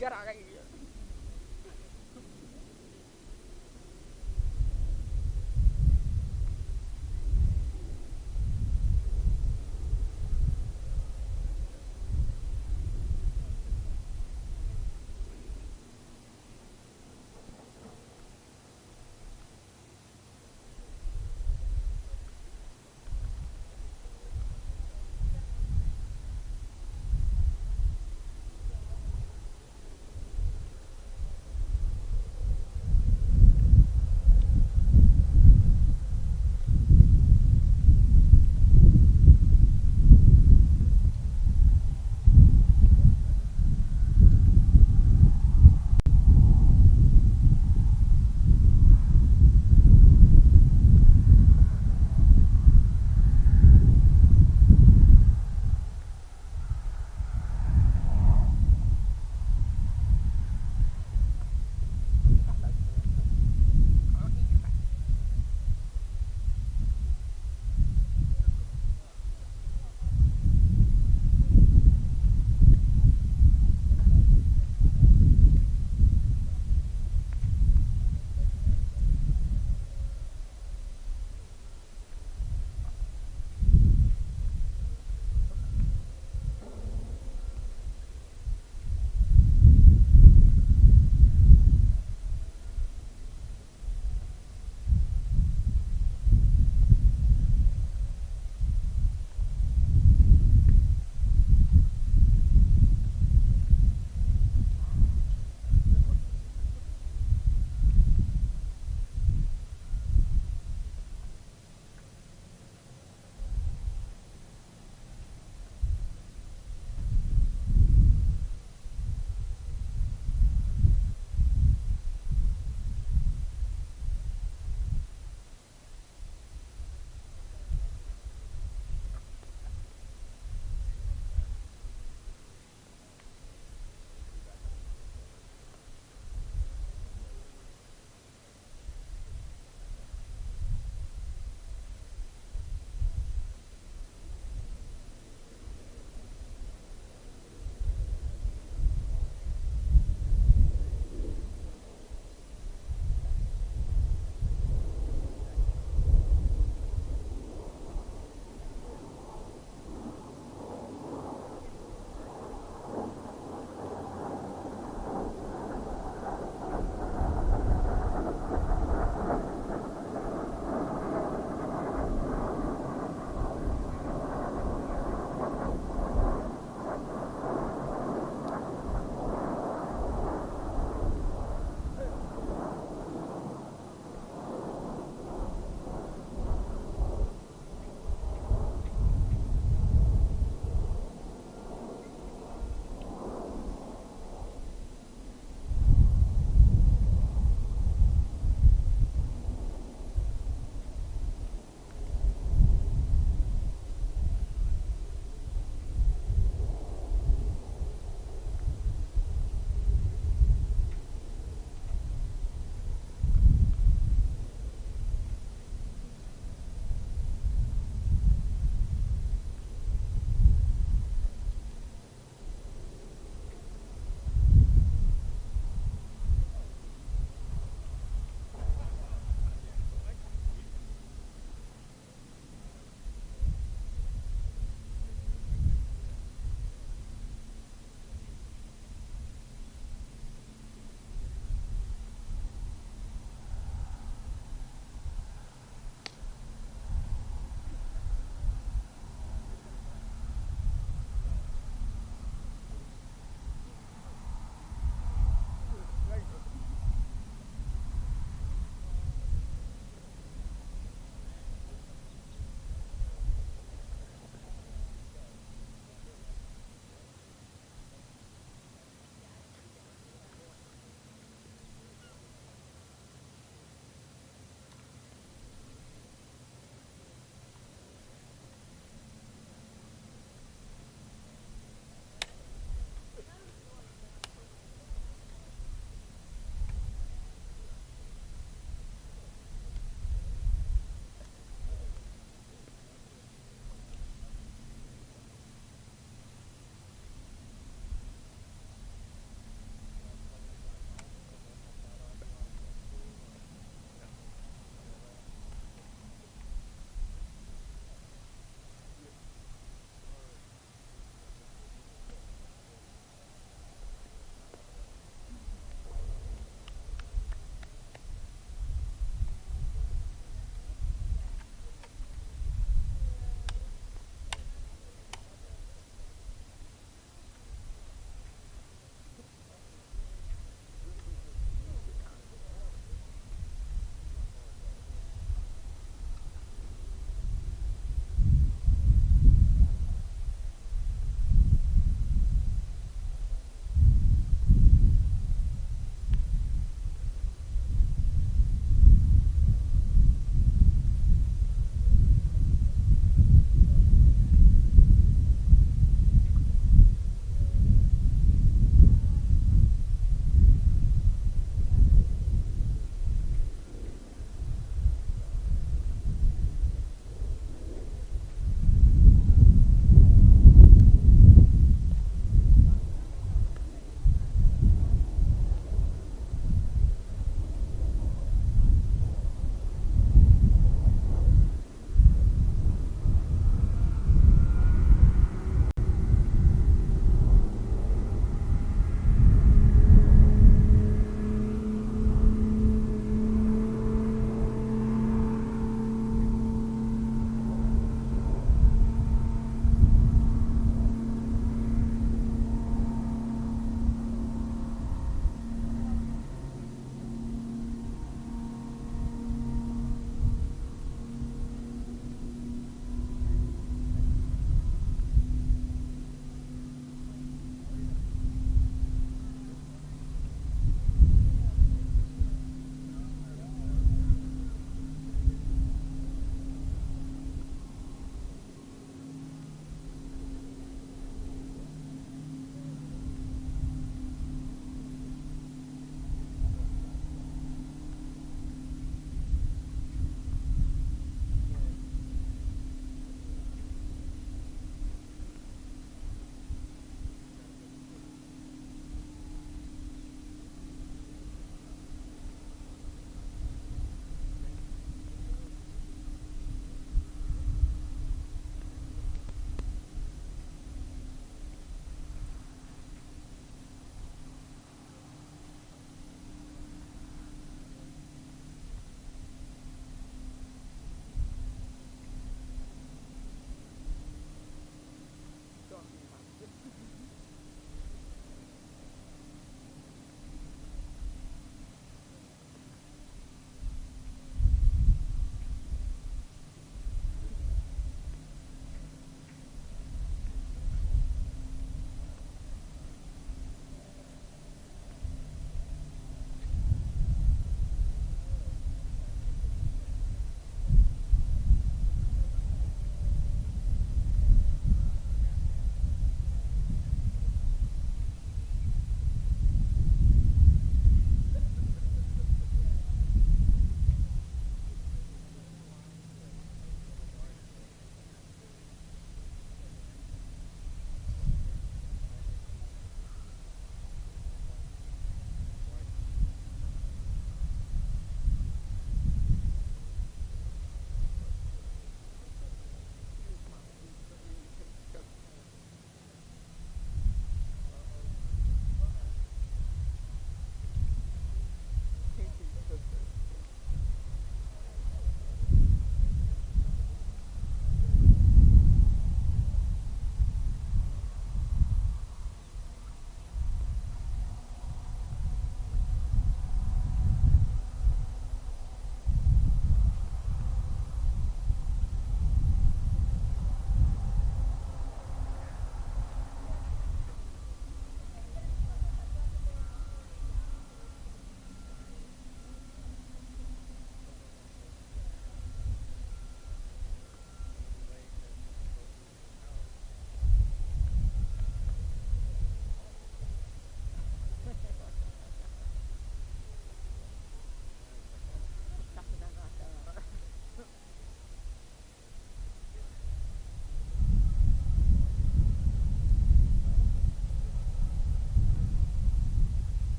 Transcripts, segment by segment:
Get out of here.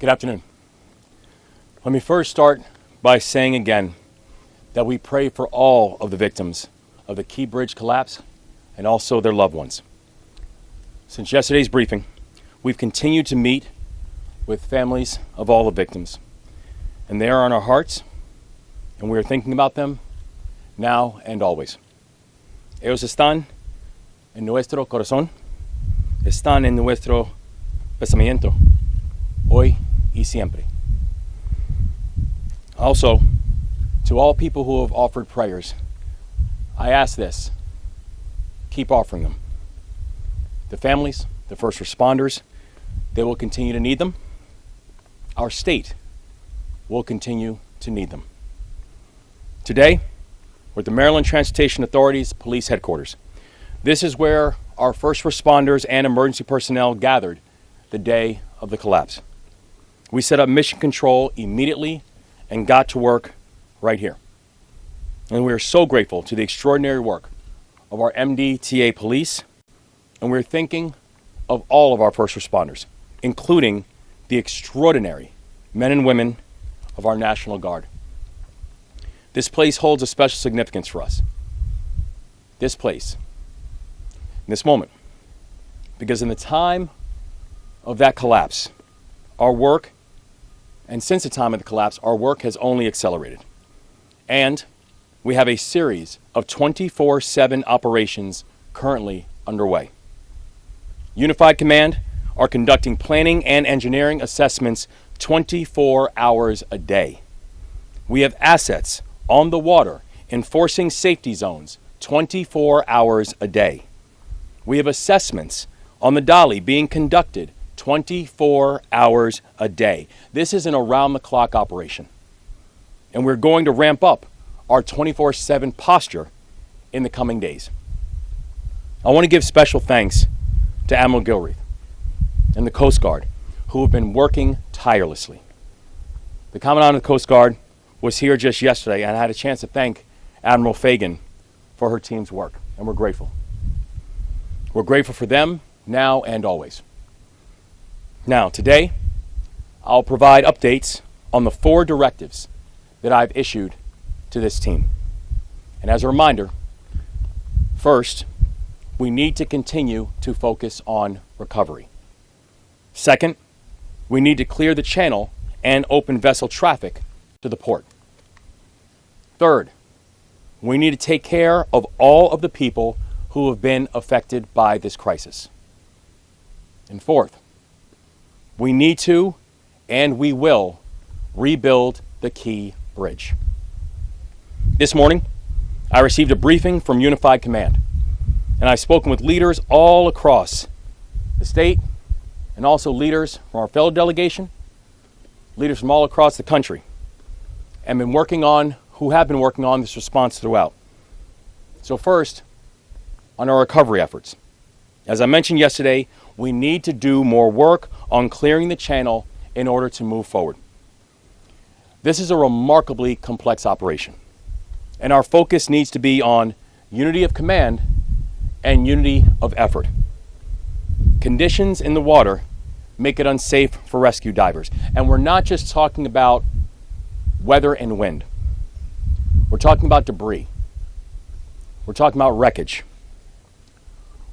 Good afternoon. Let me first start by saying again that we pray for all of the victims of the Key Bridge collapse and also their loved ones. Since yesterday's briefing, we've continued to meet with families of all the victims, and they are on our hearts, and we are thinking about them now and always. Ellos están en nuestro corazón, están en nuestro pensamiento, hoy y siempre. Also, to all people who have offered prayers, I ask this: keep offering them. The families, the first responders, they will continue to need them. Our state will continue to need them. Today, we're at the Maryland Transportation Authority's police headquarters. This is where our first responders and emergency personnel gathered the day of the collapse. We set up mission control immediately and got to work right here. And we are so grateful to the extraordinary work of our MDTA police, and we're thinking of all of our first responders, including the extraordinary men and women of our National Guard. This place holds a special significance for us. This place, in this moment, because in the time of that collapse, our work, and since the time of the collapse, our work has only accelerated. And we have a series of 24/7 operations currently underway. Unified Command are conducting planning and engineering assessments 24 hours a day. We have assets on the water enforcing safety zones 24 hours a day. We have assessments on the Dolly being conducted 24 hours a day. This is an around-the-clock operation. And we're going to ramp up our 24/7 posture in the coming days. I want to give special thanks to Admiral Gilreath and the Coast Guard, who have been working tirelessly. The Commandant of the Coast Guard was here just yesterday, and I had a chance to thank Admiral Fagan for her team's work, and we're grateful. We're grateful for them now and always. Now, today, I'll provide updates on the 4 directives that I've issued to this team. And as a reminder, first, we need to continue to focus on recovery. Second, we need to clear the channel and open vessel traffic to the port. Third, we need to take care of all of the people who have been affected by this crisis. And fourth, we need to, and we will, rebuild the Key Bridge. This morning, I received a briefing from Unified Command, and I've spoken with leaders all across the state, and also leaders from our fellow delegation, leaders from all across the country, and who have been working on this response throughout. So first, on our recovery efforts. As I mentioned yesterday, we need to do more work on clearing the channel in order to move forward. This is a remarkably complex operation, and our focus needs to be on unity of command and unity of effort. Conditions in the water make it unsafe for rescue divers, and we're not just talking about weather and wind. We're talking about debris. We're talking about wreckage.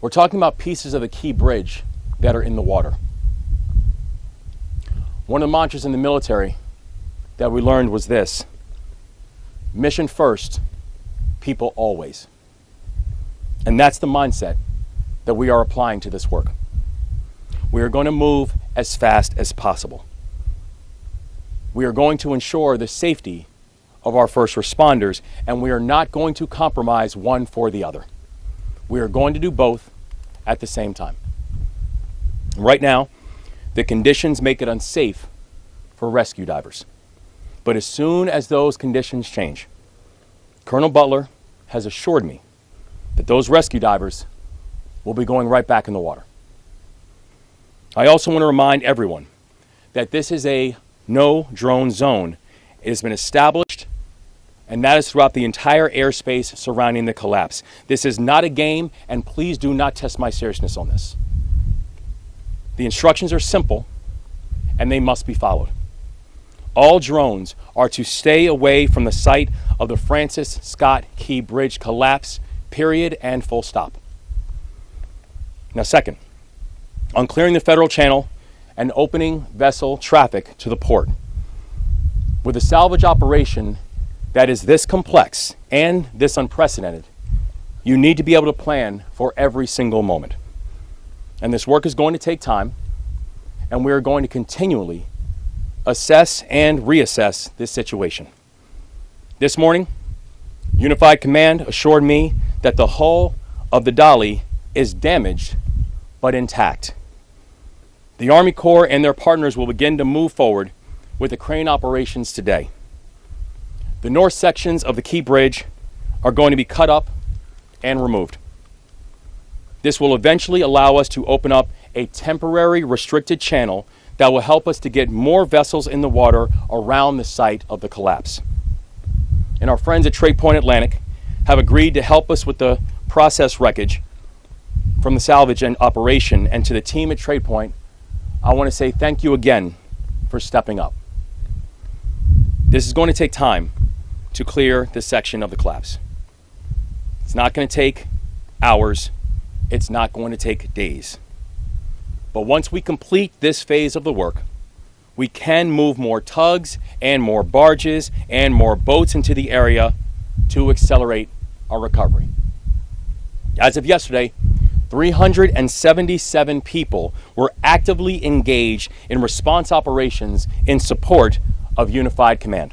We're talking about pieces of the Key Bridge that are in the water. One of the mantras in the military that we learned was this: mission first, people always. And that's the mindset that we are applying to this work. We are going to move as fast as possible. We are going to ensure the safety of our first responders, and we are not going to compromise one for the other. We are going to do both at the same time. Right now, the conditions make it unsafe for rescue divers. But as soon as those conditions change, Colonel Butler has assured me that those rescue divers will be going right back in the water. I also want to remind everyone that this is a no-drone zone. It has been established, and that is throughout the entire airspace surrounding the collapse. This is not a game, and please do not test my seriousness on this. The instructions are simple, and they must be followed. All drones are to stay away from the site of the Francis Scott Key Bridge collapse, period and full stop. Now, second, on clearing the federal channel and opening vessel traffic to the port. With a salvage operation that is this complex and this unprecedented, you need to be able to plan for every single moment. And this work is going to take time, and we are going to continually assess and reassess this situation. This morning, Unified Command assured me that the hull of the Dolly is damaged but intact. The Army Corps and their partners will begin to move forward with the crane operations today. The north sections of the Key Bridge are going to be cut up and removed. This will eventually allow us to open up a temporary restricted channel that will help us to get more vessels in the water around the site of the collapse. And our friends at Trade Point Atlantic have agreed to help us with the process wreckage from the salvage and operation. And to the team at Trade Point, I want to say thank you again for stepping up. This is going to take time to clear this section of the collapse. It's not going to take hours. It's not going to take days. But once we complete this phase of the work, we can move more tugs and more barges and more boats into the area to accelerate our recovery. As of yesterday, 377 people were actively engaged in response operations in support of Unified Command.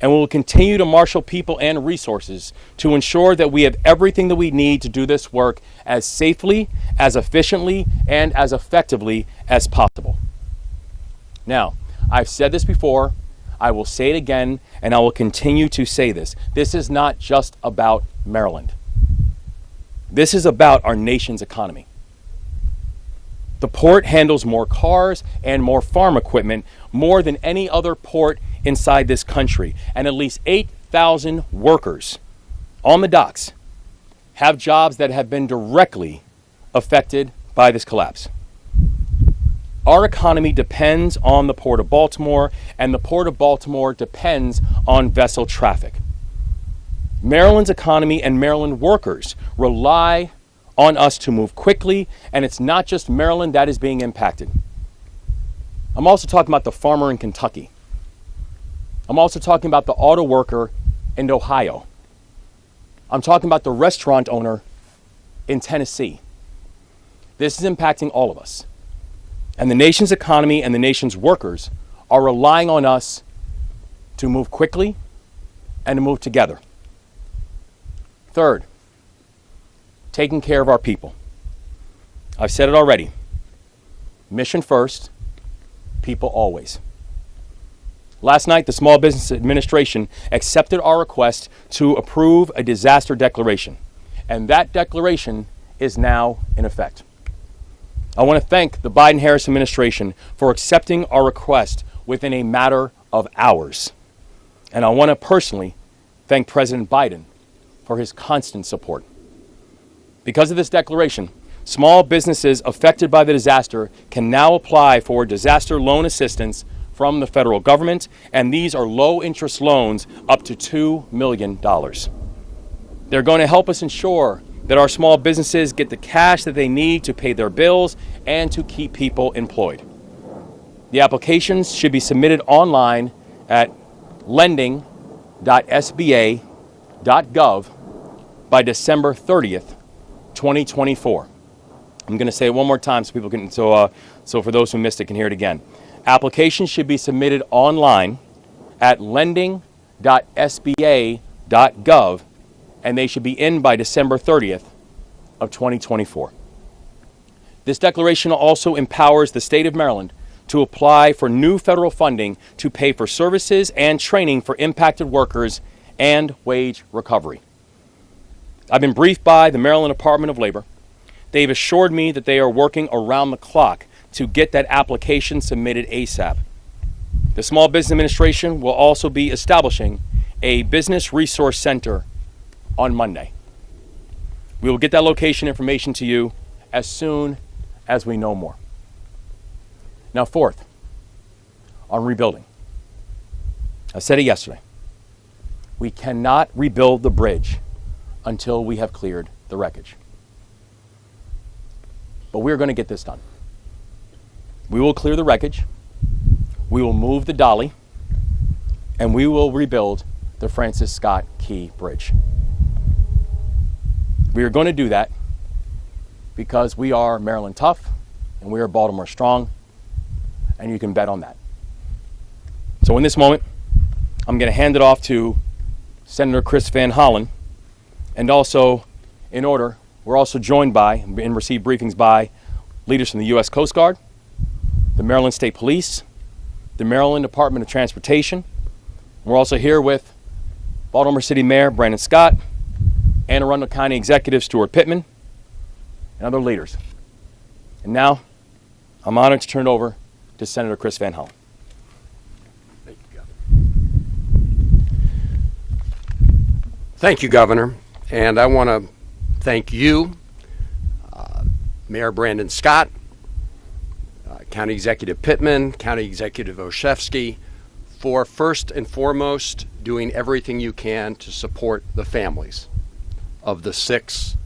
And we will continue to marshal people and resources to ensure that we have everything that we need to do this work as safely, as efficiently, and as effectively as possible. Now, I've said this before, I will say it again, and I will continue to say this. This is not just about Maryland. This is about our nation's economy. The port handles more cars and more farm equipment more than any other port inside this country, and at least 8,000 workers on the docks have jobs that have been directly affected by this collapse. Our economy depends on the Port of Baltimore, and the Port of Baltimore depends on vessel traffic. Maryland's economy and Maryland workers rely on us to move quickly, and it's not just Maryland that is being impacted. I'm also talking about the farmer in Kentucky. I'm also talking about the auto worker in Ohio. I'm talking about the restaurant owner in Tennessee. This is impacting all of us. And the nation's economy and the nation's workers are relying on us to move quickly and to move together. Third, taking care of our people. I've said it already. Mission first, people always. Last night, the Small Business Administration accepted our request to approve a disaster declaration, and that declaration is now in effect. I want to thank the Biden-Harris administration for accepting our request within a matter of hours. And I want to personally thank President Biden for his constant support. Because of this declaration, small businesses affected by the disaster can now apply for disaster loan assistance from the federal government, and these are low-interest loans up to $2 million. They're going to help us ensure that our small businesses get the cash that they need to pay their bills and to keep people employed. The applications should be submitted online at lending.sba.gov by December 30th, 2024. I'm going to say it one more time so people can, so for those who missed it can hear it again. Applications should be submitted online at lending.sba.gov, and they should be in by December 30th of 2024. This declaration also empowers the state of Maryland to apply for new federal funding to pay for services and training for impacted workers and wage recovery. I've been briefed by the Maryland Department of Labor. They've assured me that they are working around the clock to get that application submitted ASAP. The Small Business Administration will also be establishing a business resource center on Monday. We will get that location information to you as soon as we know more. Now, fourth, on rebuilding. I said it yesterday. We cannot rebuild the bridge until we have cleared the wreckage. But we're going to get this done. We will clear the wreckage, we will move the dolly, and we will rebuild the Francis Scott Key Bridge. We are going to do that because we are Maryland tough and we are Baltimore strong, and you can bet on that. So in this moment, I'm going to hand it off to Senator Chris Van Hollen, and also, in order, we're also joined by and receive briefings by leaders from the U.S. Coast Guard, the Maryland State Police, the Maryland Department of Transportation. We're also here with Baltimore City Mayor Brandon Scott, Anne Arundel County Executive Stuart Pittman, and other leaders. And now, I'm honored to turn it over to Senator Chris Van Hollen. Thank you, Governor. Thank you, Governor. And I want to thank you, Mayor Brandon Scott, County Executive Pittman, County Executive Olszewski, for first and foremost doing everything you can to support the families of the 6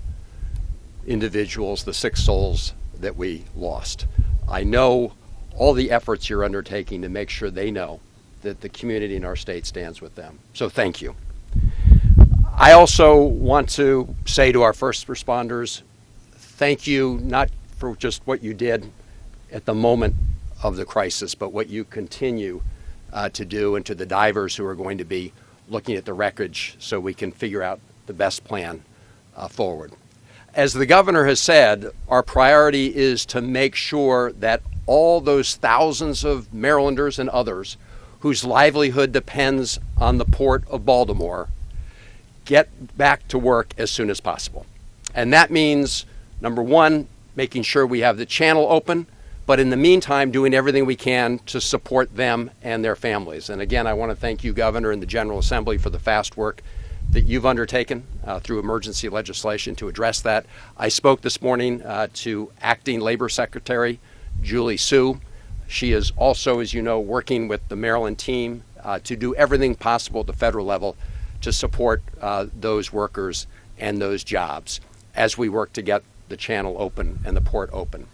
individuals, the 6 souls that we lost. I know all the efforts you're undertaking to make sure they know that the community in our state stands with them. So thank you. I also want to say to our first responders, thank you not for just what you did at the moment of the crisis, but what you continue to do, and to the divers who are going to be looking at the wreckage so we can figure out the best plan forward. As the governor has said, our priority is to make sure that all those thousands of Marylanders and others whose livelihood depends on the Port of Baltimore get back to work as soon as possible. And that means, number one, making sure we have the channel open, but in the meantime, doing everything we can to support them and their families. And again, I want to thank you, Governor, and the General Assembly for the fast work that you've undertaken through emergency legislation to address that. I spoke this morning to Acting Labor Secretary Julie Sue. She is also, as you know, working with the Maryland team to do everything possible at the federal level to support those workers and those jobs as we work to get the channel open and the port open.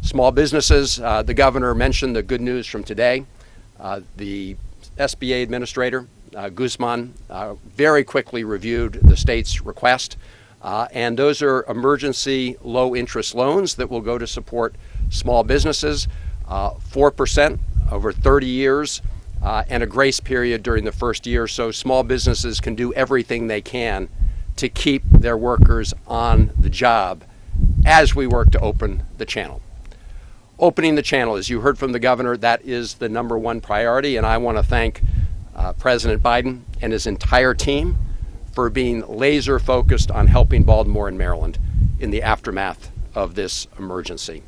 Small businesses, the governor mentioned the good news from today. The SBA administrator, Guzman, very quickly reviewed the state's request, and those are emergency low-interest loans that will go to support small businesses, 4% over 30 years, and a grace period during the first year, so small businesses can do everything they can to keep their workers on the job as we work to open the channel. Opening the channel, as you heard from the governor, that is the #1 priority, and I want to thank President Biden and his entire team for being laser focused on helping Baltimore and Maryland in the aftermath of this emergency.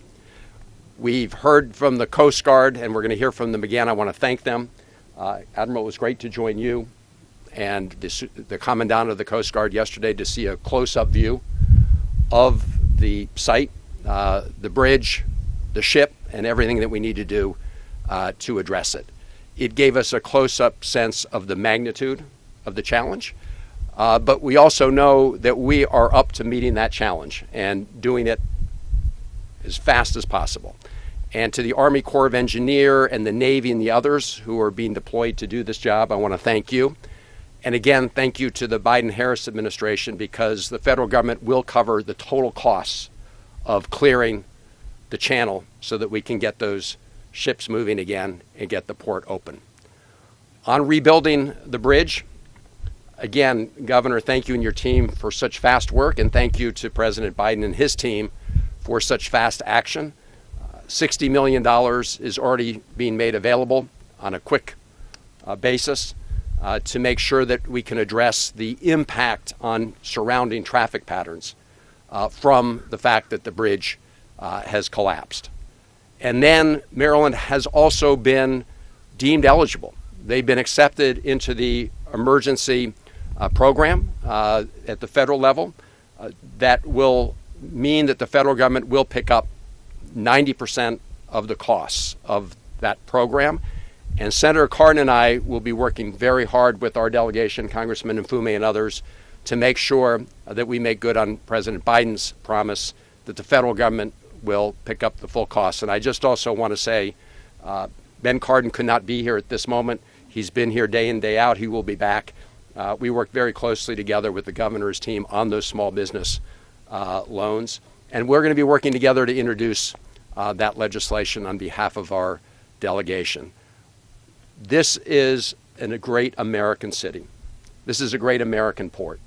We've heard from the Coast Guard, and we're going to hear from them again. I want to thank them. Admiral, it was great to join you and the Commandant of the Coast Guard yesterday to see a close-up view of the site, the bridge, the ship, and everything that we need to do to address it. It gave us a close-up sense of the magnitude of the challenge, but we also know that we are up to meeting that challenge and doing it as fast as possible. And to the Army Corps of Engineers and the Navy and the others who are being deployed to do this job, I want to thank you. And again, thank you to the Biden-Harris administration, because the federal government will cover the total costs of clearing the channel so that we can get those ships moving again and get the port open. On rebuilding the bridge, again, Governor, thank you and your team for such fast work, and thank you to President Biden and his team for such fast action. $60 million is already being made available on a quick basis to make sure that we can address the impact on surrounding traffic patterns from the fact that the bridge has collapsed. And then Maryland has also been deemed eligible. They've been accepted into the emergency program at the federal level that will mean that the federal government will pick up 90% of the costs of that program. And Senator Cardin and I will be working very hard with our delegation, Congressman Mfume and others, to make sure that we make good on President Biden's promise that the federal government will pick up the full costs. And I just also want to say, Ben Cardin could not be here at this moment. He's been here day in, day out. He will be back. We work very closely together with the governor's team on those small business loans. And we're going to be working together to introduce that legislation on behalf of our delegation. This is a great American city. This is a great American port.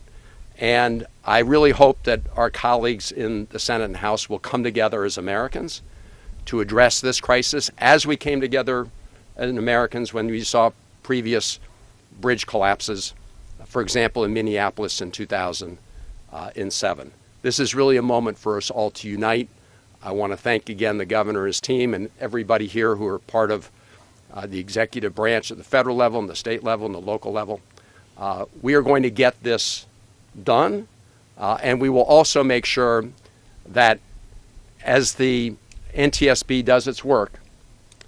And I really hope that our colleagues in the Senate and House will come together as Americans to address this crisis as we came together as Americans when we saw previous bridge collapses, for example, in Minneapolis in 2007. This is really a moment for us all to unite. I want to thank again the governor, his team, and everybody here who are part of the executive branch at the federal level and the state level and the local level. We are going to get this done, and we will also make sure that as the NTSB does its work,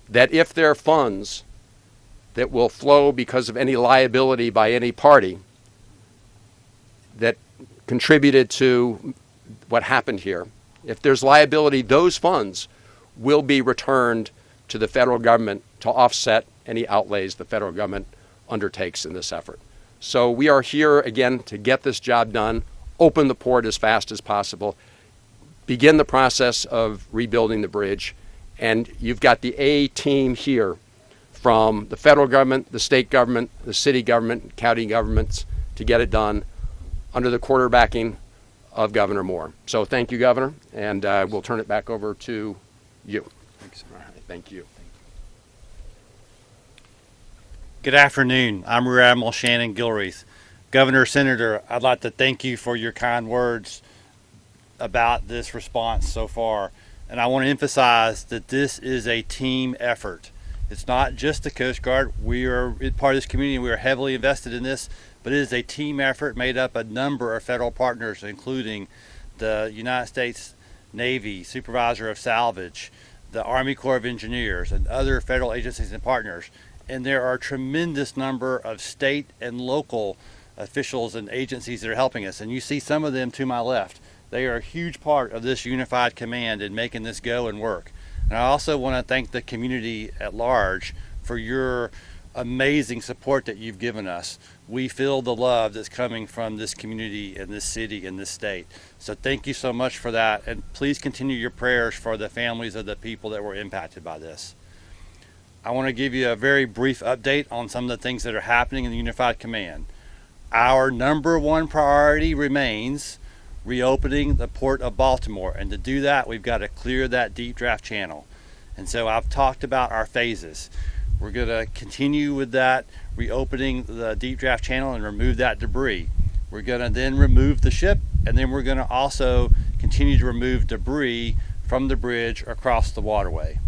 that if there are funds that will flow because of any liability by any party that contributed to what happened here, if there's liability, those funds will be returned to the federal government to offset any outlays the federal government undertakes in this effort. So we are here again to get this job done, open the port as fast as possible, begin the process of rebuilding the bridge, and you've got the A team here from the federal government, the state government, the city government, county governments to get it done under the quarterbacking of Governor Moore. So thank you, Governor, and we'll turn it back over to you. Thanks. All right, thank you. Good afternoon. I'm Rear Admiral Shannon Gilreath. Governor, Senator, I'd like to thank you for your kind words about this response so far. And I want to emphasize that this is a team effort. It's not just the Coast Guard. We are part of this community. We are heavily invested in this, but it is a team effort made up of a number of federal partners, including the United States Navy Supervisor of Salvage, the Army Corps of Engineers, and other federal agencies and partners. And there are a tremendous number of state and local officials and agencies that are helping us. And you see some of them to my left. They are a huge part of this unified command in making this go and work. And I also want to thank the community at large for your amazing support that you've given us. We feel the love that's coming from this community and this city and this state. So thank you so much for that. And please continue your prayers for the families of the people that were impacted by this. I want to give you a very brief update on some of the things that are happening in the Unified Command. Our number one priority remains reopening the Port of Baltimore. And to do that, we've got to clear that deep draft channel. And so I've talked about our phases. We're going to continue with that, reopening the deep draft channel and remove that debris. We're going to then remove the ship, and then we're going to also continue to remove debris from the bridge across the waterway.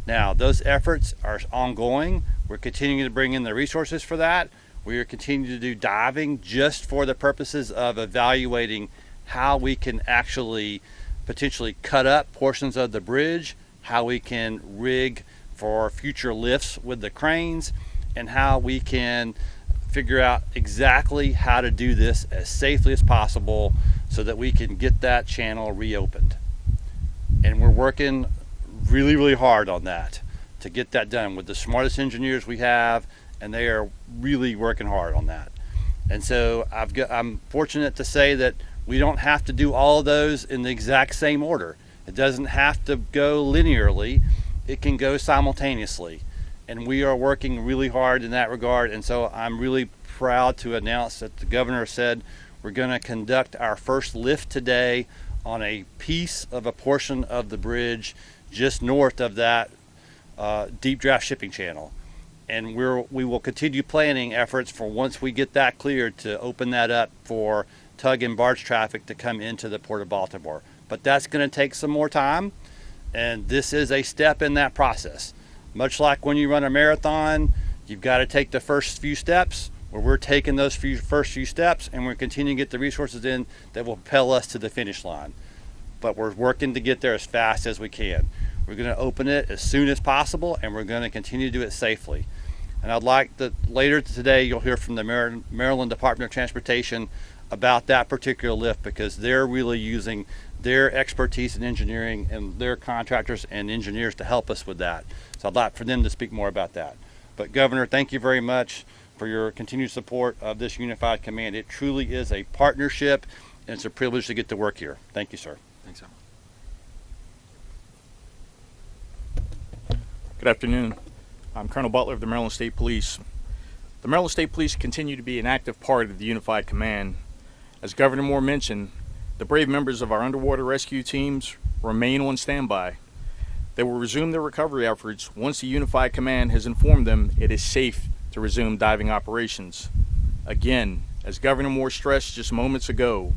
Now, those efforts are ongoing. We're continuing to bring in the resources for that. We are continuing to do diving just for the purposes of evaluating how we can actually potentially cut up portions of the bridge, how we can rig for future lifts with the cranes, and how we can figure out exactly how to do this as safely as possible so that we can get that channel reopened. And we're working really, really hard on that to get that done with the smartest engineers we have, and they are really working hard on that. And so I'm fortunate to say that we don't have to do all of those in the exact same order. It doesn't have to go linearly. It can go simultaneously. And we are working really hard in that regard. And so I'm really proud to announce that the governor said we're going to conduct our first lift today on a piece of a portion of the bridge just north of that deep draft shipping channel. And we will continue planning efforts for once we get that cleared to open that up for tug and barge traffic to come into the Port of Baltimore. But that's going to take some more time, and this is a step in that process. Much like when you run a marathon, you've got to take the first few steps. Where we're taking those first few steps, and we're continuing to get the resources in that will propel us to the finish line. But we're working to get there as fast as we can. We're going to open it as soon as possible, and we're going to continue to do it safely. And I'd like that later today you'll hear from the Maryland Department of Transportation about that particular lift, because they're really using their expertise in engineering and their contractors and engineers to help us with that. So I'd like for them to speak more about that. But Governor, thank you very much for your continued support of this unified command. It truly is a partnership, and it's a privilege to get to work here. Thank you, sir. Thanks, Al. Good afternoon. I'm Colonel Butler of the Maryland State Police. The Maryland State Police continue to be an active part of the Unified Command. As Governor Moore mentioned, the brave members of our underwater rescue teams remain on standby. They will resume their recovery efforts once the Unified Command has informed them it is safe to resume diving operations. Again, as Governor Moore stressed just moments ago,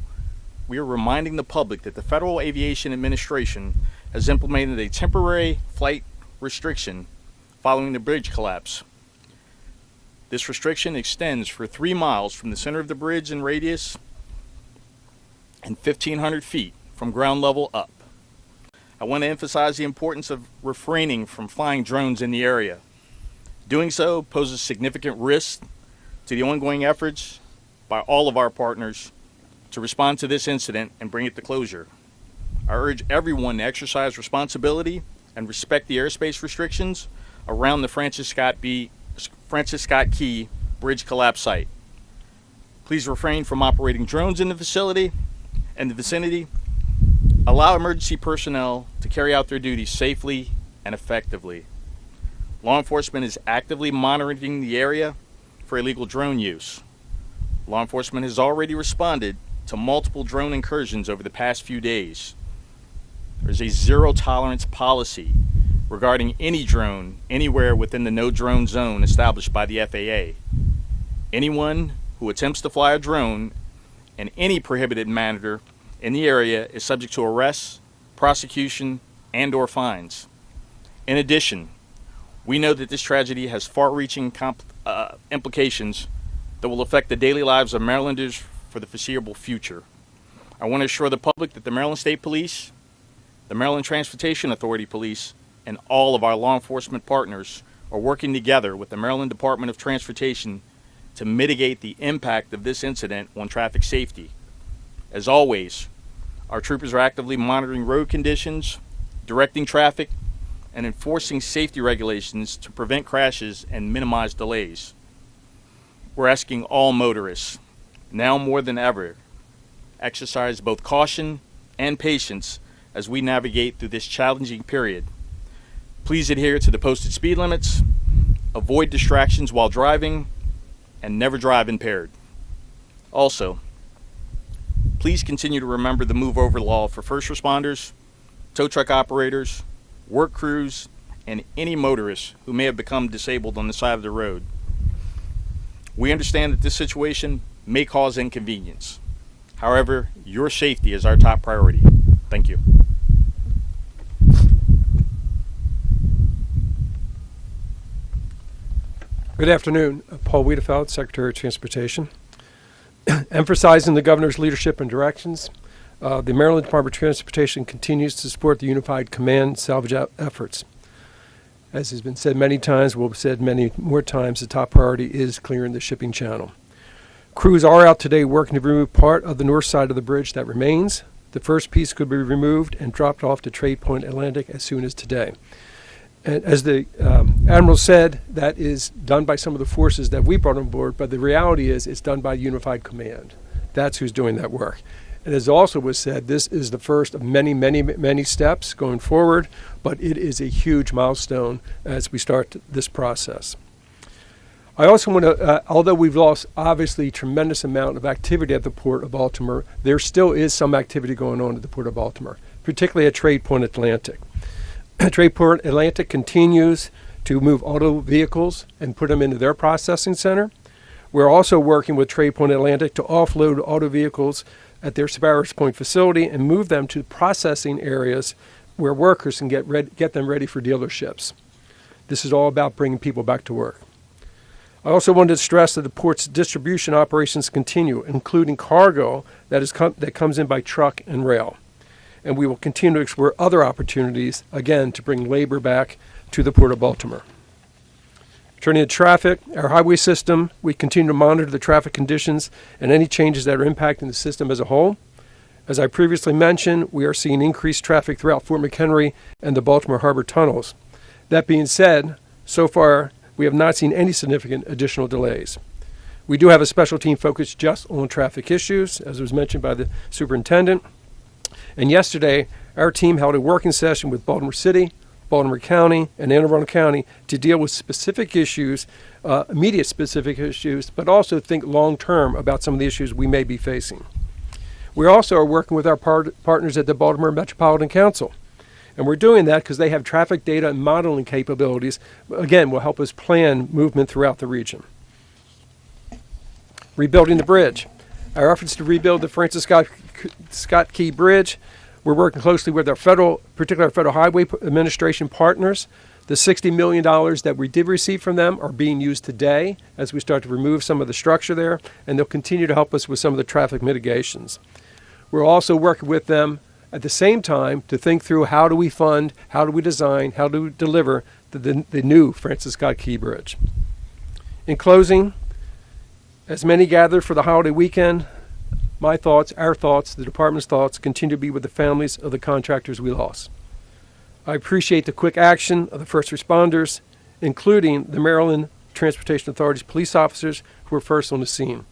we are reminding the public that the Federal Aviation Administration has implemented a temporary flight restriction following the bridge collapse. This restriction extends for 3 miles from the center of the bridge in radius and 1,500 feet from ground level up. I want to emphasize the importance of refraining from flying drones in the area. Doing so poses significant risk to the ongoing efforts by all of our partners to respond to this incident and bring it to closure. I urge everyone to exercise responsibility and respect the airspace restrictions around the Francis Scott Key bridge collapse site. Please refrain from operating drones in the vicinity. Allow emergency personnel to carry out their duties safely and effectively. Law enforcement is actively monitoring the area for illegal drone use. Law enforcement has already responded to multiple drone incursions over the past few days. There is a zero-tolerance policy regarding any drone anywhere within the no-drone zone established by the FAA. Anyone who attempts to fly a drone in any prohibited manner in the area is subject to arrest, prosecution, and/or fines. In addition, we know that this tragedy has far-reaching implications that will affect the daily lives of Marylanders for the foreseeable future. I want to assure the public that the Maryland State Police, the Maryland Transportation Authority Police, and all of our law enforcement partners are working together with the Maryland Department of Transportation to mitigate the impact of this incident on traffic safety. As always, our troopers are actively monitoring road conditions, directing traffic, and enforcing safety regulations to prevent crashes and minimize delays. We're asking all motorists, now more than ever, exercise both caution and patience as we navigate through this challenging period. Please adhere to the posted speed limits, avoid distractions while driving, and never drive impaired. Also, please continue to remember the move over law for first responders, tow truck operators, work crews, and any motorists who may have become disabled on the side of the road. We understand that this situation may cause inconvenience. However, your safety is our top priority. Thank you. Good afternoon. Paul Wiedefeld, Secretary of Transportation. Emphasizing the Governor's leadership and directions, the Maryland Department of Transportation continues to support the Unified Command salvage efforts. As has been said many times, will be said many more times, the top priority is clearing the shipping channel. Crews are out today working to remove part of the north side of the bridge that remains. The first piece could be removed and dropped off to Trade Point Atlantic as soon as today. And as the Admiral said, that is done by some of the forces that we brought on board, but the reality is it's done by Unified Command. That's who's doing that work. And as also was said, this is the first of many, many, many steps going forward, but it is a huge milestone as we start this process. I also want to, although we've lost obviously tremendous amount of activity at the Port of Baltimore, there still is some activity going on at the Port of Baltimore, particularly at Trade Point Atlantic. Trade Point Atlantic continues to move auto vehicles and put them into their processing center. We're also working with Trade Point Atlantic to offload auto vehicles at their Sparrows Point facility and move them to processing areas where workers can get them ready for dealerships. This is all about bringing people back to work. I also wanted to stress that the port's distribution operations continue, including cargo that comes in by truck and rail. And we will continue to explore other opportunities, again, to bring labor back to the Port of Baltimore. Turning to traffic, our highway system, we continue to monitor the traffic conditions and any changes that are impacting the system as a whole. As I previously mentioned, we are seeing increased traffic throughout Fort McHenry and the Baltimore Harbor tunnels. That being said, so far, we have not seen any significant additional delays. We do have a special team focused just on traffic issues, as was mentioned by the superintendent. And yesterday, our team held a working session with Baltimore City, Baltimore County, and Anne Arundel County to deal with specific issues, immediate specific issues, but also think long-term about some of the issues we may be facing. We also are working with our partners at the Baltimore Metropolitan Council. And we're doing that because they have traffic data and modeling capabilities, again, will help us plan movement throughout the region. Rebuilding the bridge. Our efforts to rebuild the Francis Scott Key Bridge, we're working closely with our particularly our Federal Highway Administration partners. The $60 million that we did receive from them are being used today as we start to remove some of the structure there, and they'll continue to help us with some of the traffic mitigations. We're also working with them at the same time to think through how do we fund, how do we design, how do we deliver the new Francis Scott Key Bridge. In closing, as many gather for the holiday weekend, my thoughts, our thoughts, the department's thoughts continue to be with the families of the contractors we lost. I appreciate the quick action of the first responders, including the Maryland Transportation Authority's police officers who were first on the scene.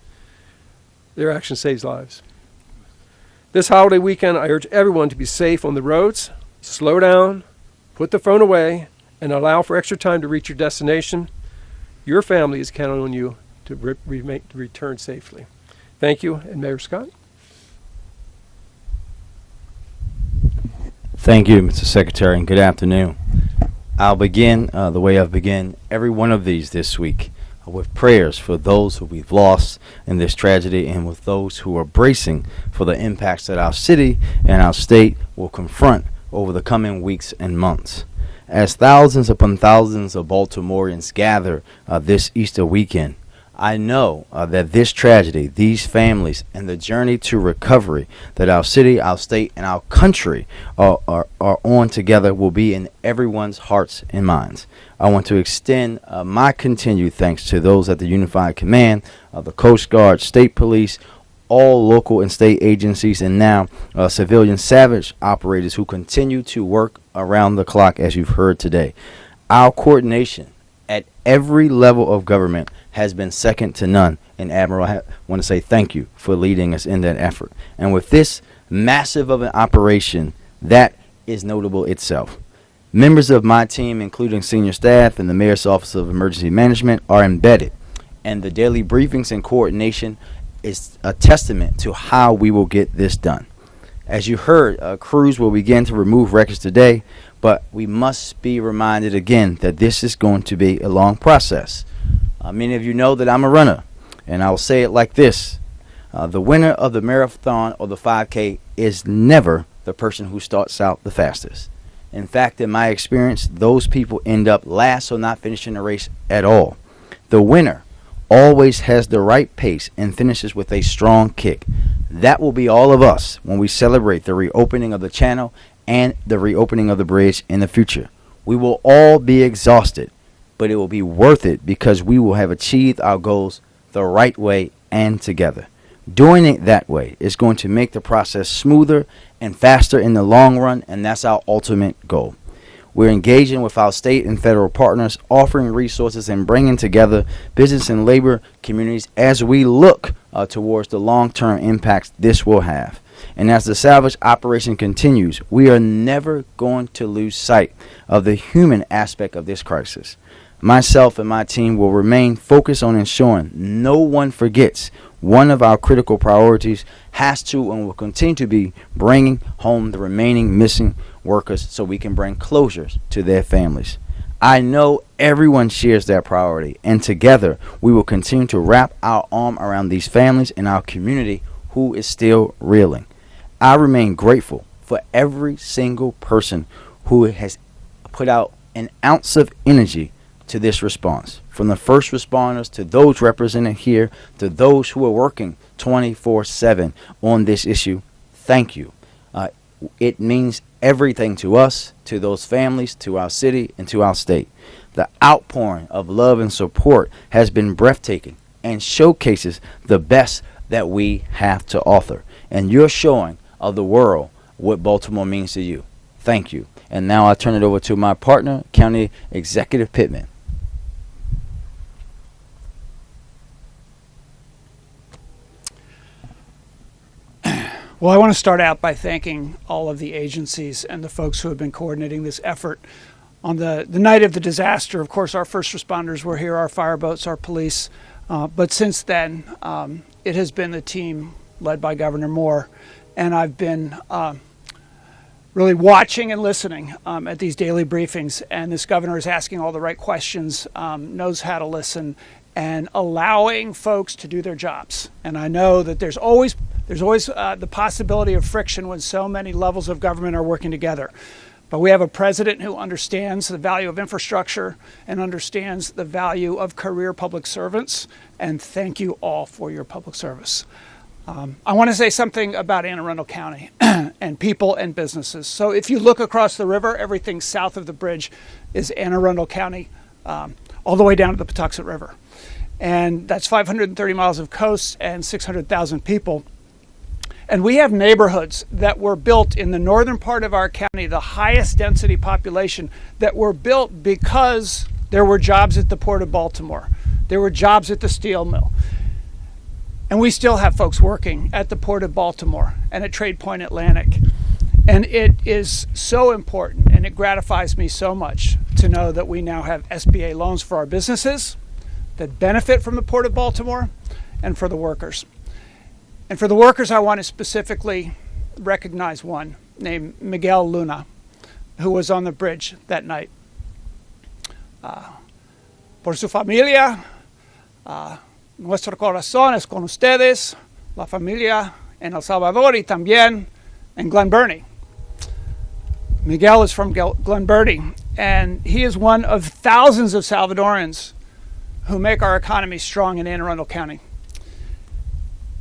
Their action saves lives. This holiday weekend, I urge everyone to be safe on the roads, slow down, put the phone away, and allow for extra time to reach your destination. Your family is counting on you to return safely. Thank you, and Mayor Scott. Thank you, Mr. Secretary, and good afternoon. I'll begin the way I've begun every one of these this week, with prayers for those who we've lost in this tragedy and with those who are bracing for the impacts that our city and our state will confront over the coming weeks and months. As thousands upon thousands of Baltimoreans gather this Easter weekend, I know that this tragedy, these families, and the journey to recovery that our city, our state, and our country are on together will be in everyone's hearts and minds. I want to extend my continued thanks to those at the Unified Command, the Coast Guard, State Police, all local and state agencies, and now civilian Salvage operators who continue to work around the clock, as you've heard today. Our coordination at every level of government has been second to none, and Admiral, I want to say thank you for leading us in that effort. And with this massive of an operation, that is notable itself. Members of my team, including senior staff and the Mayor's Office of Emergency Management, are embedded, and the daily briefings and coordination is a testament to how we will get this done. As you heard, crews will begin to remove wreckage today, but we must be reminded again that this is going to be a long process. Many of you know that I'm a runner, and I'll say it like this. The winner of the marathon or the 5K is never the person who starts out the fastest. In fact, in my experience, those people end up last or not finishing the race at all. The winner always has the right pace and finishes with a strong kick. That will be all of us when we celebrate the reopening of the channel and the reopening of the bridge in the future. We will all be exhausted, but it will be worth it because we will have achieved our goals the right way and together. Doing it that way is going to make the process smoother and faster in the long run, and that's our ultimate goal. We're engaging with our state and federal partners, offering resources and bringing together business and labor communities as we look towards the long-term impacts this will have. And as the salvage operation continues, we are never going to lose sight of the human aspect of this crisis. Myself and my team will remain focused on ensuring no one forgets one of our critical priorities has to and will continue to be bringing home the remaining missing workers so we can bring closures to their families. I know everyone shares that priority, and together we will continue to wrap our arm around these families and our community who is still reeling. I remain grateful for every single person who has put out an ounce of energy to this response, from the first responders to those represented here to those who are working 24/7 on this issue. Thank you. It means everything to us, to those families, to our city, and to our state. The outpouring of love and support has been breathtaking and showcases the best that we have to offer. And you're showing of the world what Baltimore means to you. Thank you. And now I turn it over to my partner, County Executive Pittman. Well, I want to start out by thanking all of the agencies and the folks who have been coordinating this effort. On the night of the disaster, of course, our first responders were here, our fire boats, our police. But since then, it has been the team led by Governor Moore. And I've been really watching and listening at these daily briefings. And this governor is asking all the right questions, knows how to listen, and allowing folks to do their jobs. And I know that there's always the possibility of friction when so many levels of government are working together. But we have a president who understands the value of infrastructure and understands the value of career public servants. And thank you all for your public service. I want to say something about Anne Arundel County and people and businesses. So if you look across the river, everything south of the bridge is Anne Arundel County, all the way down to the Patuxent River. And that's 530 miles of coast and 600,000 people. And we have neighborhoods that were built in the northern part of our county, the highest density population, that were built because there were jobs at the Port of Baltimore. There were jobs at the steel mill. And we still have folks working at the Port of Baltimore and at Trade Point Atlantic. And it is so important, and it gratifies me so much to know that we now have SBA loans for our businesses that benefit from the Port of Baltimore and for the workers. And for the workers, I want to specifically recognize one named Miguel Luna, who was on the bridge that night. Por su familia, nuestro corazón es con ustedes, la familia en El Salvador y también en Glen Burnie. Miguel is from Glen Burnie, and he is one of thousands of Salvadorans who make our economy strong in Anne Arundel County.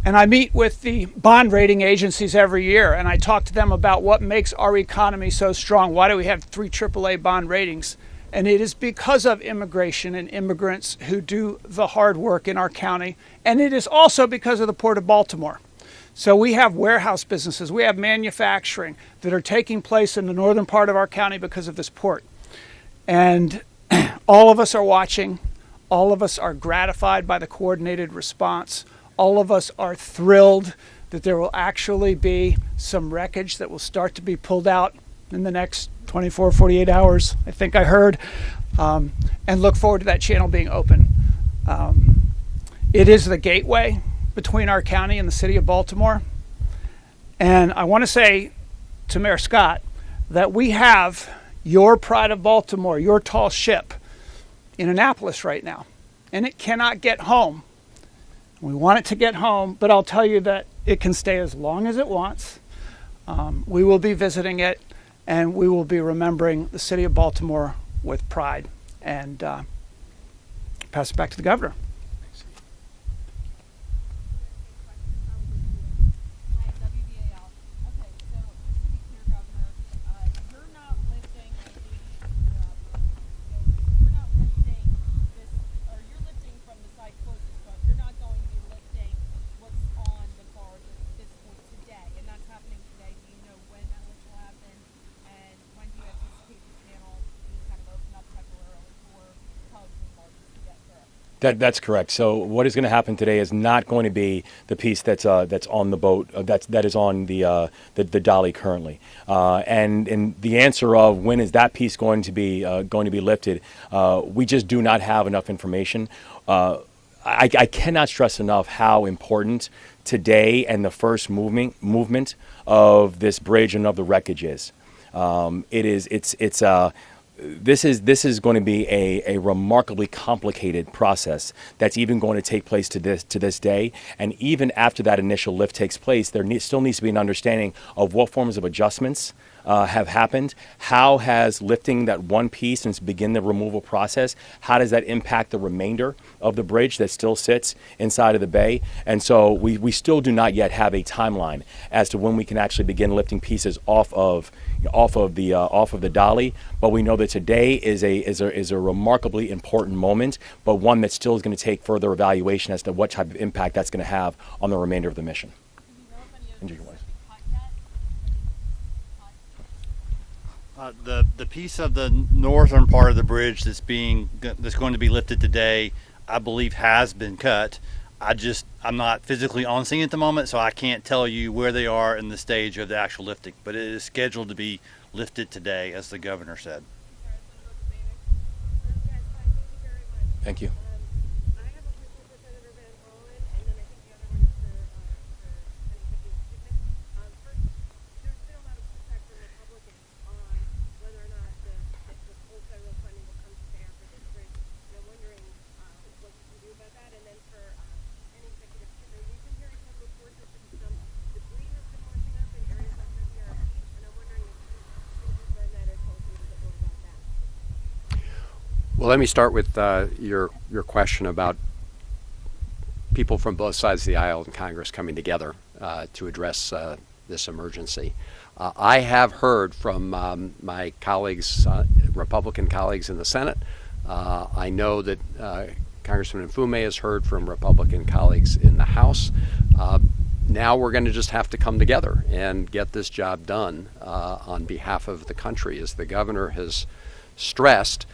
And I meet with the bond rating agencies every year, and I talk to them about what makes our economy so strong. Why do we have 3 AAA bond ratings? And it is because of immigration and immigrants who do the hard work in our county. And it is also because of the Port of Baltimore. So we have warehouse businesses, we have manufacturing that are taking place in the northern part of our county because of this port. And all of us are watching. All of us are gratified by the coordinated response. All of us are thrilled that there will actually be some wreckage that will start to be pulled out in the next 24, 48 hours, I think I heard, and look forward to that channel being open. It is the gateway between our county and the city of Baltimore. And I want to say to Mayor Scott that we have your pride of Baltimore, your tall ship, in Annapolis right now. And it cannot get home. We want it to get home, but I'll tell you that it can stay as long as it wants. We will be visiting it, and we will be remembering the city of Baltimore with pride. And pass it back to the governor. That's correct. So what is going to happen today is not going to be the piece that's on the boat that is on the dolly currently. And the answer of when is that piece going to be lifted, we just do not have enough information. I cannot stress enough how important today and the first movement of this bridge and of the wreckage is. This is going to be a remarkably complicated process that's even going to take place to this day. And even after that initial lift takes place, there still needs to be an understanding of what forms of adjustments have happened. How has lifting that one piece and begin the removal process, how does that impact the remainder of the bridge that still sits inside of the bay? And so we still do not yet have a timeline as to when we can actually begin lifting pieces off of the dolly, but we know that today is a remarkably important moment, but one that still is going to take further evaluation as to what type of impact that's going to have on the remainder of the mission. The piece of the northern part of the bridge that's going to be lifted today, I believe has been cut. I'm not physically on scene at the moment, so I can't tell you where they are in the stage of the actual lifting, but it is scheduled to be lifted today, as the governor said. Thank you. I have a question for Senator Van Hollen, and then I think the other one is for Senator First, there's been a lot of pushback from Republicans on whether or not the full federal funding will come to bear for this bridge. And I'm wondering what you can do about that. And then for any executive shipment, we've been hearing some reports that some debris has been washing up in areas like Riviera Beach, and I'm wondering if you can confirm that or tell us a little bit more about that. Well, let me start with your question about people from both sides of the aisle in Congress coming together to address this emergency. I have heard from my colleagues, Republican colleagues in the Senate. I know that Congressman Mfume has heard from Republican colleagues in the House. Now we're going to just have to come together and get this job done on behalf of the country. As the governor has stressed,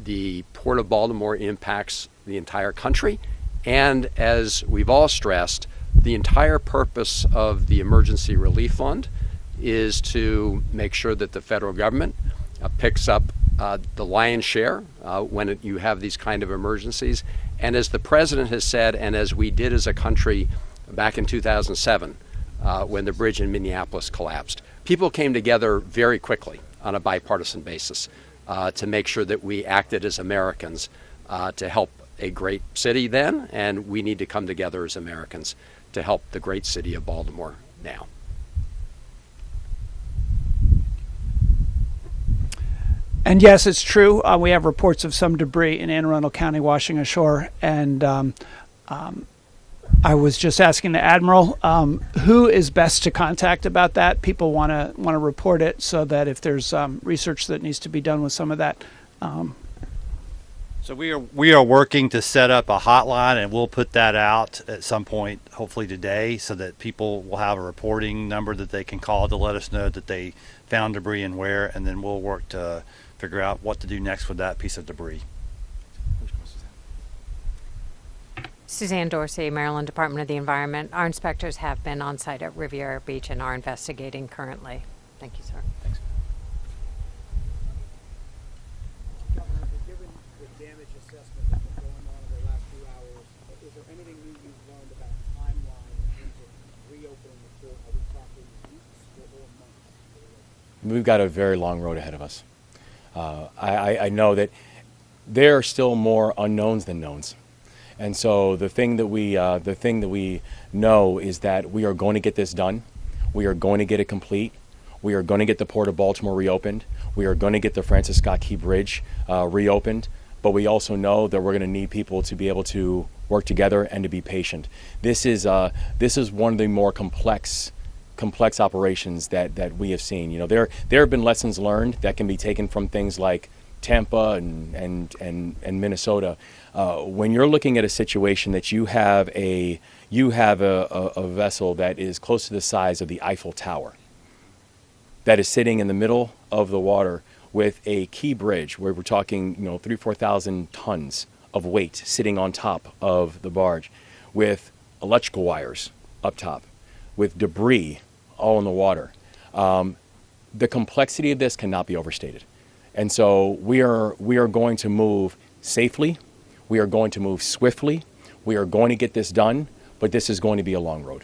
the Port of Baltimore impacts the entire country, and as we've all stressed, the entire purpose of the Emergency Relief Fund is to make sure that the federal government picks up the lion's share when you have these kind of emergencies. And as the president has said, and as we did as a country back in 2007 when the bridge in Minneapolis collapsed, people came together very quickly on a bipartisan basis to make sure that we acted as Americans to help a great city then, and we need to come together as Americans to help the great city of Baltimore now. And yes, it's true. We have reports of some debris in Anne Arundel County washing ashore. And I was just asking the Admiral, who is best to contact about that? People want to report it so that if there's research that needs to be done with some of that. So we are working to set up a hotline, and we'll put that out at some point, hopefully today, so that people will have a reporting number that they can call to let us know that they found debris and where, and then we'll work to figure out what to do next with that piece of debris. Suzanne Dorsey, Maryland Department of the Environment. Our inspectors have been on site at Riviera Beach and are investigating currently. Thank you, sir. Thanks. Governor, given the damage assessment that's been going on in the last few hours, is there anything new you've learned about timeline in terms of reopening the port? Are we talking weeks or months? We've got a very long road ahead of us. I know that there are still more unknowns than knowns. And so the thing that we know is that we are going to get this done. We are going to get it complete. We are going to get the Port of Baltimore reopened. We are going to get the Francis Scott Key Bridge reopened. But we also know that we're going to need people to be able to work together and to be patient. This is one of the more complex operations that we have seen. You know, there have been lessons learned that can be taken from things like Tampa and Minnesota. When you're looking at a situation that you have a vessel that is close to the size of the Eiffel Tower, that is sitting in the middle of the water with a key bridge where we're talking 3,000 or 4,000 tons of weight sitting on top of the barge, with electrical wires up top, with debris all in the water. The complexity of this cannot be overstated. And so we are going to move safely. We are going to move swiftly. We are going to get this done, but this is going to be a long road.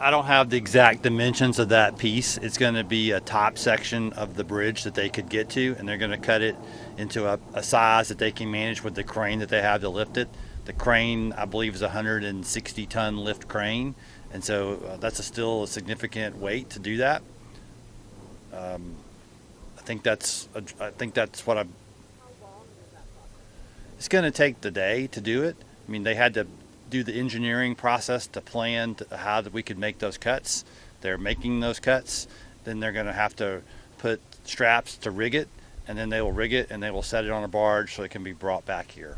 I don't have the exact dimensions of that piece. It's going to be a top section of the bridge that they could get to, and they're going to cut it into a size that they can manage with the crane that they have to lift it. The crane, I believe, is a 160-ton lift crane, and so that's still a significant weight to do that. I think that's what I'm. It's going to take the day to do it. I mean, they had to do the engineering process to plan how that we could make those cuts. They're making those cuts. Then they're going to have to put straps to rig it, and then they will rig it and they will set it on a barge so it can be brought back here.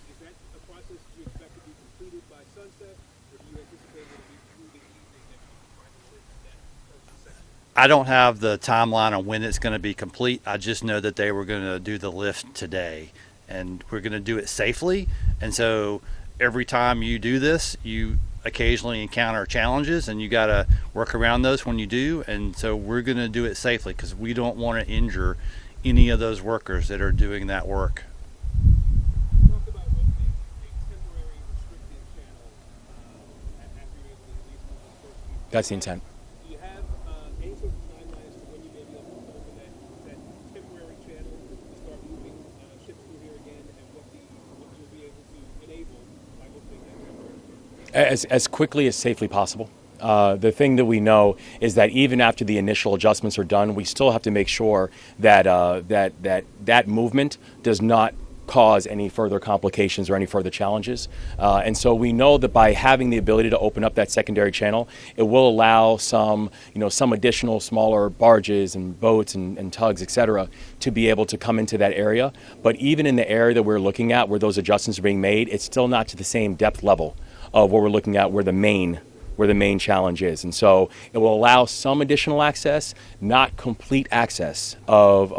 Is that a process you expect to be completed by sunset, or do you anticipate it to be through the evening that you finally lift that first section? I don't have the timeline on when it's going to be complete. I just know that they were going to do the lift today, and we're going to do it safely. And so every time you do this, you occasionally encounter challenges, and you got to work around those when you do. And so we're going to do it safely because we don't want to injure any of those workers that are doing that work. You talked about opening a temporary restricted channel after you're able to at least move the first piece. That's the intent. Do you have any sort of timeline as to when you may be able to open that temporary channel to start moving ships through here again, and what you'll be able to enable by opening that temporary channel? As quickly as safely possible. The thing that we know is that even after the initial adjustments are done, we still have to make sure that that movement does not cause any further complications or any further challenges. And so we know that by having the ability to open up that secondary channel, it will allow some additional smaller barges and boats and tugs, et cetera, to be able to come into that area. But even in the area that we're looking at where those adjustments are being made, it's still not to the same depth level of what we're looking at where the main challenge is. And so it will allow some additional access, not complete access of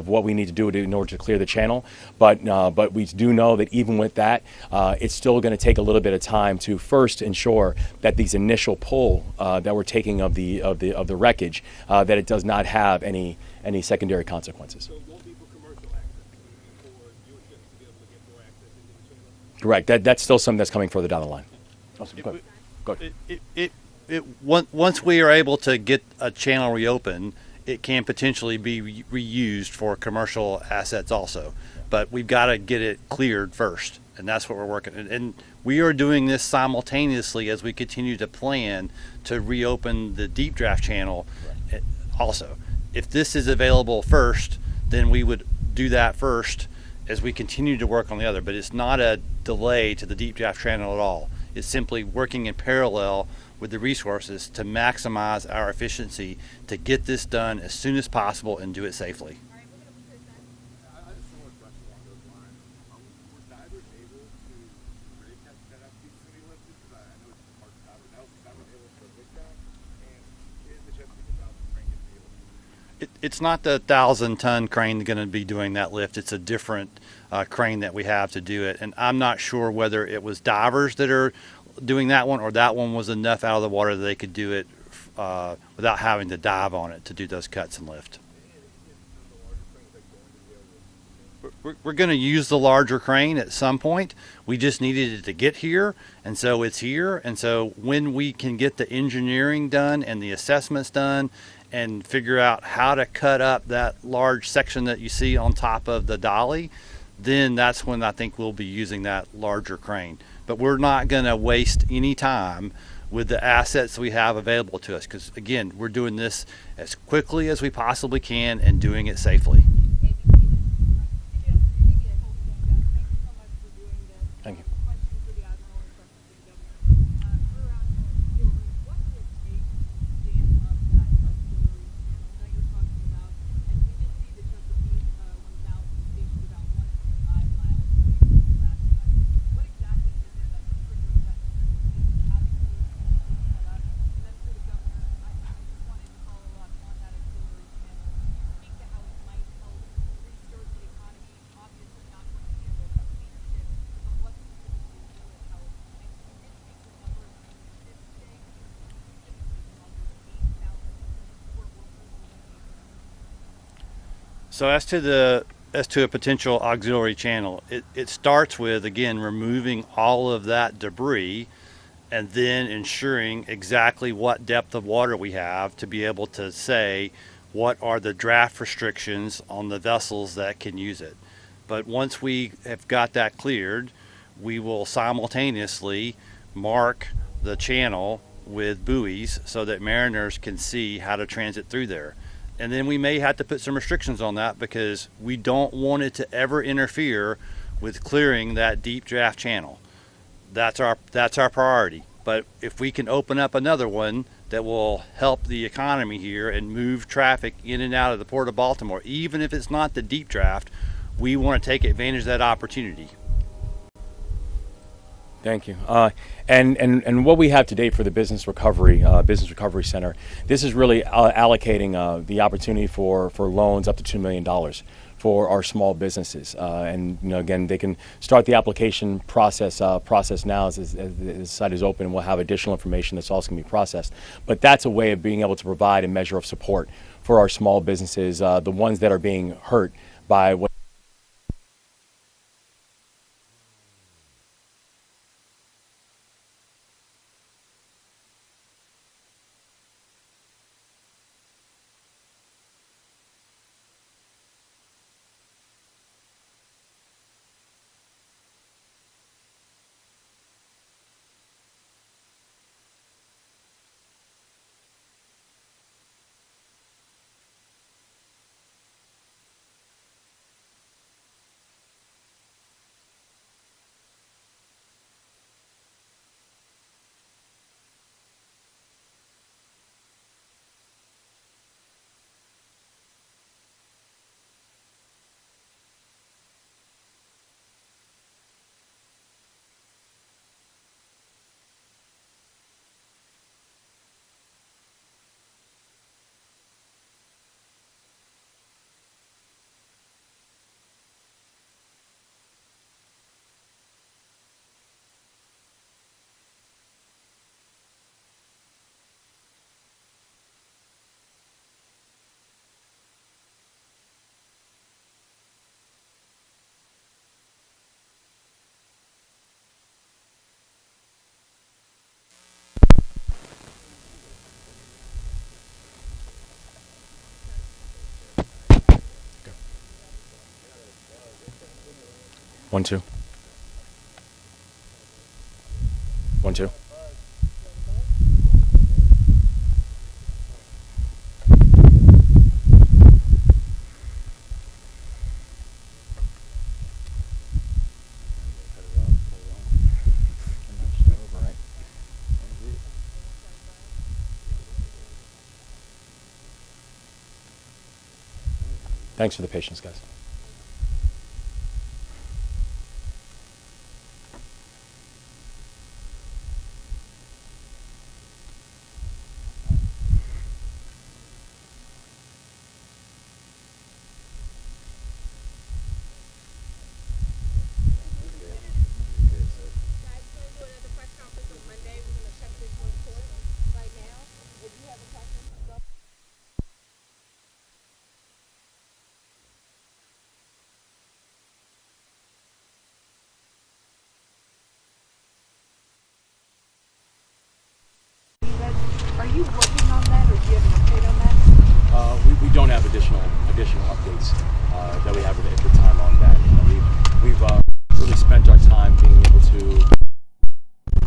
what we need to do in order to clear the channel. But we do know that even with that, it's still going to take a little bit of time to first ensure that these initial pull that we're taking of the wreckage, that it does not have any secondary consequences. So it won't be for commercial access, it will be for your ships to be able to get more access into the channel? Correct. That's still something that's coming further down the line. Awesome. Go ahead. Once we are able to get a channel reopened, it can potentially be reused for commercial assets also. But we've got to get it cleared first, and that's what we're working on. And we are doing this simultaneously as we continue to plan to reopen the deep draft channel also. If this is available first, then we would do that first as we continue to work on the other. But it's not a delay to the deep draft channel at all. It's simply working in parallel with the resources to maximize our efficiency to get this done as soon as possible and do it safely. I just want to question along those lines. Were divers able to rig that piece to be lifted? Because I know it's hard to diver now. Was diver able to rig that? And is the jet ski about the crane going to be able to do that? It's not the 1,000-ton crane going to be doing that lift. It's a different crane that we have to do it. And I'm not sure whether it was divers that are doing that one or that one was enough out of the water that they could do it without having to dive on it to do those cuts and lift. We're going to use the larger crane at some point. We just needed it to get here, and so it's here. And so when we can get the engineering done and the assessments done and figure out how to cut up that large section that you see on top of the dolly, then that's when I think we'll be using that larger crane. But we're not going to waste any time with the assets we have available to us because, again, we're doing this as quickly as we possibly can and doing it safely. Thank you. Question for the Admiral and question for the Governor. For Admiral, what will it take to dam up that auxiliary channel that you're talking about? And we did see the Chesapeake 1000 stationed about 1.5 miles away from the last night. What exactly is it that triggers that channel? Is it having to cut up? And then for the Governor, I just wanted to follow up on that auxiliary channel. Speak to how it might help restart the economy. Obviously not going to handle container ships, but what specifically will it help? And you did speak to a number of container ships today. Specifically the numbers 8,000 support workers will be able to. So as to the as to a potential auxiliary channel, it starts with, again, removing all of that debris and then ensuring exactly what depth of water we have to be able to say what are the draft restrictions on the vessels that can use it. But once we have got that cleared, we will simultaneously mark the channel with buoys so that mariners can see how to transit through there. And then we may have to put some restrictions on that because we don't want it to ever interfere with clearing that deep draft channel. That's our priority. But if we can open up another one that will help the economy here and move traffic in and out of the Port of Baltimore, even if it's not the deep draft, we want to take advantage of that opportunity. Thank you. And what we have today for the Business Recovery Center, this is really allocating the opportunity for loans up to $2 million for our small businesses. And again, they can start the application process now as the site is open, and we'll have additional information that's also going to be processed. But that's a way of being able to provide a measure of support for our small businesses, the ones that are being hurt by what One, two. 1, 2. Thanks for the patience, guys. Are you working on that, or do you have an update on that? We don't have additional updates that we have at the time on that. We've really spent our time being able to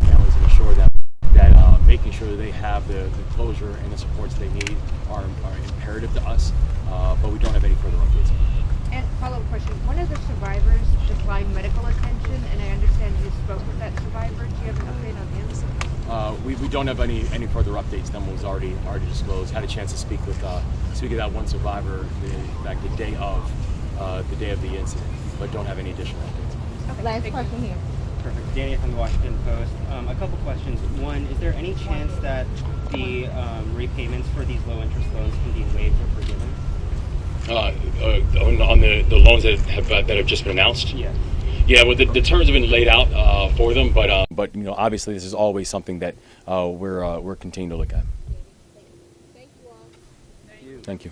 families and ensure that making sure that they have the closure and the supports they need are imperative to us. But we don't have any further updates. And follow-up question: one of the survivors declined medical attention, and I understand you spoke with that survivor. Do you have an update on him? We don't have any further updates than what was already disclosed. Had a chance to speak with that one survivor the day of the incident, but don't have any additional updates. Okay, Last question here. Perfect. Danny from the Washington Post. A couple questions. One, is there any chance that the repayments for these low-interest loans can be waived or forgiven? On the loans that have just been announced? Yeah. Yeah, well, the terms have been laid out for them, but obviously this is always something that we're continuing to look at. Thank you all. Thank you.